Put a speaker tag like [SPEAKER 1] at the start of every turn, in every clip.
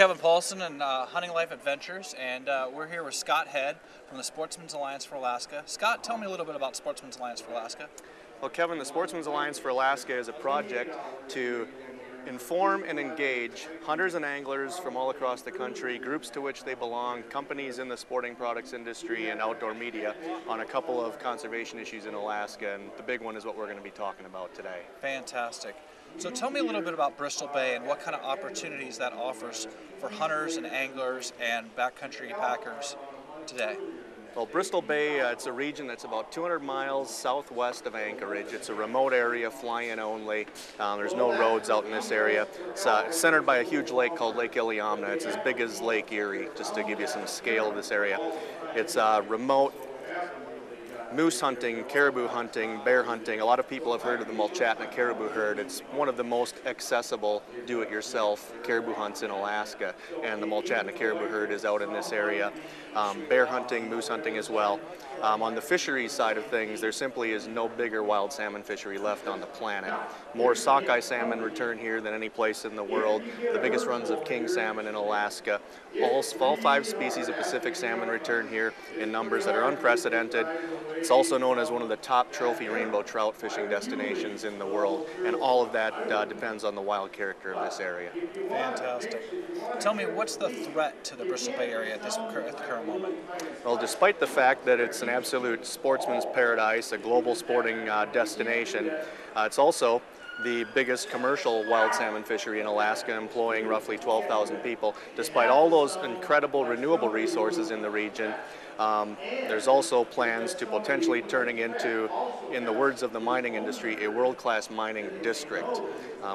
[SPEAKER 1] Kevin Paulson and Hunting Life Adventures, and we're here with Scott Head from the Sportsman's Alliance for Alaska. Scott, tell me a little bit about Sportsman's Alliance for Alaska.
[SPEAKER 2] Well, Kevin, the Sportsman's Alliance for Alaska is a project to inform and engage hunters and anglers from all across the country, groups to which they belong, companies in the sporting products industry and outdoor media on a couple of conservation issues in Alaska, and the big one is what we're going to be talking about today.
[SPEAKER 1] Fantastic. So tell me a little bit about Bristol Bay and what kind of opportunities that offers for hunters and anglers and backcountry packers today.
[SPEAKER 2] Well, Bristol Bay, it's a region that's about 200 miles southwest of Anchorage. It's a remote area, fly-in only. There's no roads out in this area. It's centered by a huge lake called Lake Iliamna. It's as big as Lake Erie, just to give you some scale of this area. It's remote. Moose hunting, caribou hunting, bear hunting. A lot of people have heard of the Mulchatna caribou herd. It's one of the most accessible do-it-yourself caribou hunts in Alaska, and the Mulchatna caribou herd is out in this area. Bear hunting, moose hunting as well. On the fisheries side of things, there simply is no bigger wild salmon fishery left on the planet. More sockeye salmon return here than any place in the world. The biggest runs of king salmon in Alaska. All 5 species of Pacific salmon return here in numbers that are unprecedented. It's also known as one of the top trophy rainbow trout fishing destinations in the world, and all of that depends on the wild character of this area.
[SPEAKER 1] Fantastic. Tell me, what's the threat to the Bristol Bay area at the current moment?
[SPEAKER 2] Well, despite the fact that it's an absolute sportsman's paradise, a global sporting destination, it's also the biggest commercial wild salmon fishery in Alaska, employing roughly 12,000 people. Despite all those incredible renewable resources in the region, there's also plans to potentially turning into, in the words of the mining industry, a world-class mining district,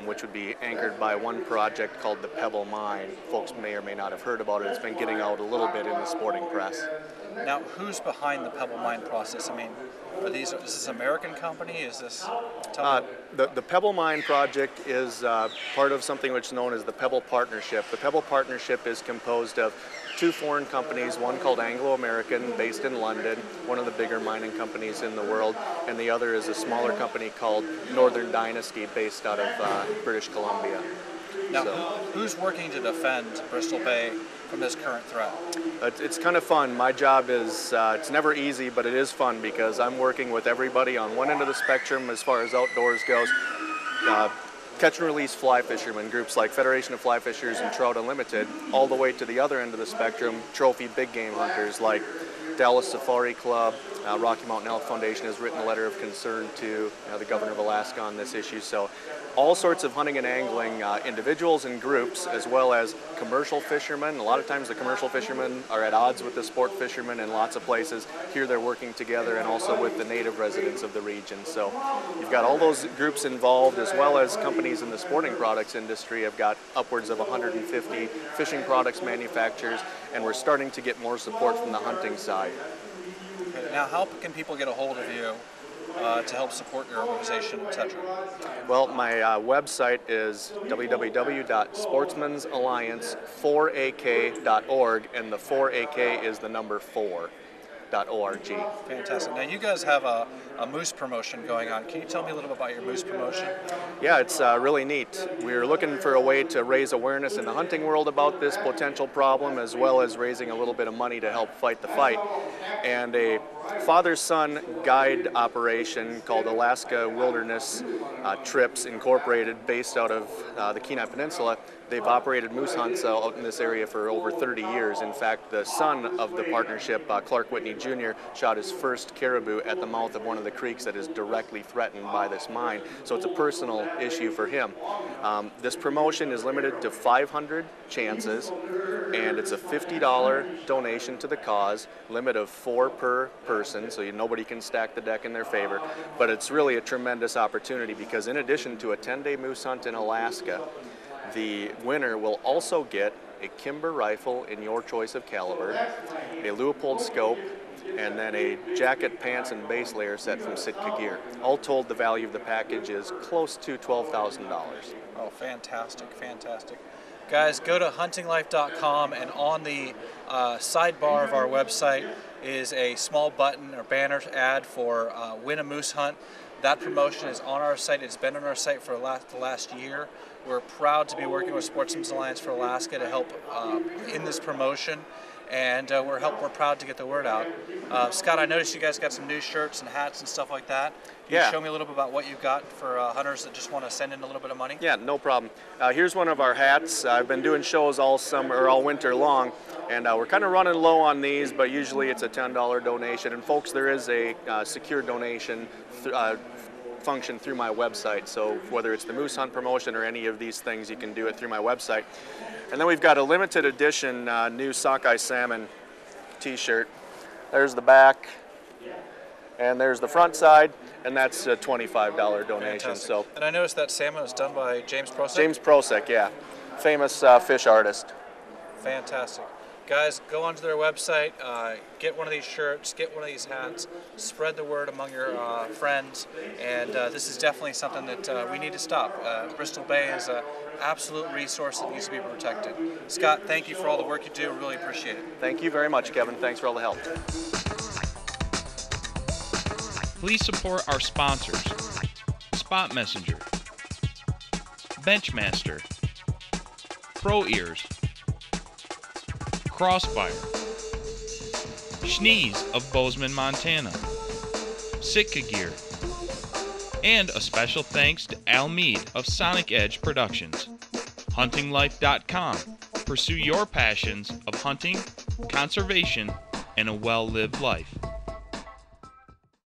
[SPEAKER 2] which would be anchored by one project called the Pebble Mine. Folks may or may not have heard about it. It's been getting out a little bit in the sporting press.
[SPEAKER 1] Now, who's behind the Pebble Mine process? I mean, is this an American company? Is this?
[SPEAKER 2] The Pebble Mine project is part of something which is known as the Pebble Partnership. The Pebble Partnership is composed of 2 foreign companies, one called Anglo-American, based in London, one of the bigger mining companies in the world, and the other is a smaller company called Northern Dynasty, based out of British Columbia.
[SPEAKER 1] Now, who's working to defend Bristol Bay from this current threat?
[SPEAKER 2] It's kind of fun. My job is, it's never easy, but it is fun because I'm working with everybody on one end of the spectrum as far as outdoors goes. Catch and release fly fishermen, groups like Federation of Fly Fishers and Trout Unlimited, all the way to the other end of the spectrum, trophy big game hunters like Dallas Safari Club. Rocky Mountain Elk Foundation has written a letter of concern to the governor of Alaska on this issue. So all sorts of hunting and angling, individuals and groups, as well as commercial fishermen. A lot of times the commercial fishermen are at odds with the sport fishermen in lots of places. Here they're working together, and also with the native residents of the region. So you've got all those groups involved, as well as companies in the sporting products industry. Have got upwards of 150 fishing products manufacturers, and we're starting to get more support from the hunting side.
[SPEAKER 1] Now, how can people get a hold of you to help support your organization, etc.?
[SPEAKER 2] Well, my website is www.sportsmansalliance4ak.org, and the 4AK is the number 4.org.
[SPEAKER 1] Fantastic. Now, you guys have a moose promotion going on. Can you tell me a little bit about your moose promotion?
[SPEAKER 2] Yeah, it's really neat. We're looking for a way to raise awareness in the hunting world about this potential problem, as well as raising a little bit of money to help fight the fight. And a father-son guide operation called Alaska Wilderness Trips Incorporated, based out of the Kenai Peninsula. They've operated moose hunts out in this area for over 30 years. In fact, the son of the partnership, Clark Whitney Jr., shot his first caribou at the mouth of one of the creeks that is directly threatened by this mine. So it's a personal issue for him. This promotion is limited to 500 chances, and it's a $50 donation to the cause, limit of 4 per person, so nobody can stack the deck in their favor. But it's really a tremendous opportunity, because in addition to a 10-day moose hunt in Alaska, the winner will also get a Kimber rifle in your choice of caliber, a Leupold scope, and then a jacket, pants, and base layer set from Sitka Gear. All told, the value of the package is close to $12,000.
[SPEAKER 1] Oh, fantastic, fantastic. Guys, go to huntinglife.com, and on the sidebar of our website is a small button or banner ad for Win a Moose Hunt. That promotion is on our site. It's been on our site for the last year. We're proud to be working with Sportsman's Alliance for Alaska to help in this promotion, and we're proud to get the word out. Scott, I noticed you guys got some new shirts and hats and stuff like that. Can you show me a little bit about what you've got for hunters that just want to send in a little bit of money?
[SPEAKER 2] Yeah, no problem. Here's one of our hats. I've been doing shows all winter long, and we're kind of running low on these, but usually it's a $10 donation. And folks, there is a secure donation function through my website. So whether it's the moose hunt promotion or any of these things, you can do it through my website. And then we've got a limited edition new sockeye salmon t-shirt. There's the back, and there's the front side, and that's a $25 donation.
[SPEAKER 1] Fantastic.
[SPEAKER 2] So,
[SPEAKER 1] and I noticed that salmon was done by James Prosek.
[SPEAKER 2] James Prosek, yeah, famous fish artist.
[SPEAKER 1] Fantastic. Guys, go onto their website, get one of these shirts, get one of these hats, spread the word among your friends, and this is definitely something that we need to stop. Bristol Bay is an absolute resource that needs to be protected. Scott, thank you for all the work you do. Really appreciate it.
[SPEAKER 2] Thank you very much, Kevin. Thanks for all the help.
[SPEAKER 3] Please support our sponsors: Spot Messenger, Benchmaster, Pro Ears, Crossfire, Schnees of Bozeman, Montana, Sitka Gear, and a special thanks to Al Mead of Sonic Edge Productions. HuntingLife.com. Pursue your passions of hunting, conservation, and a well-lived life.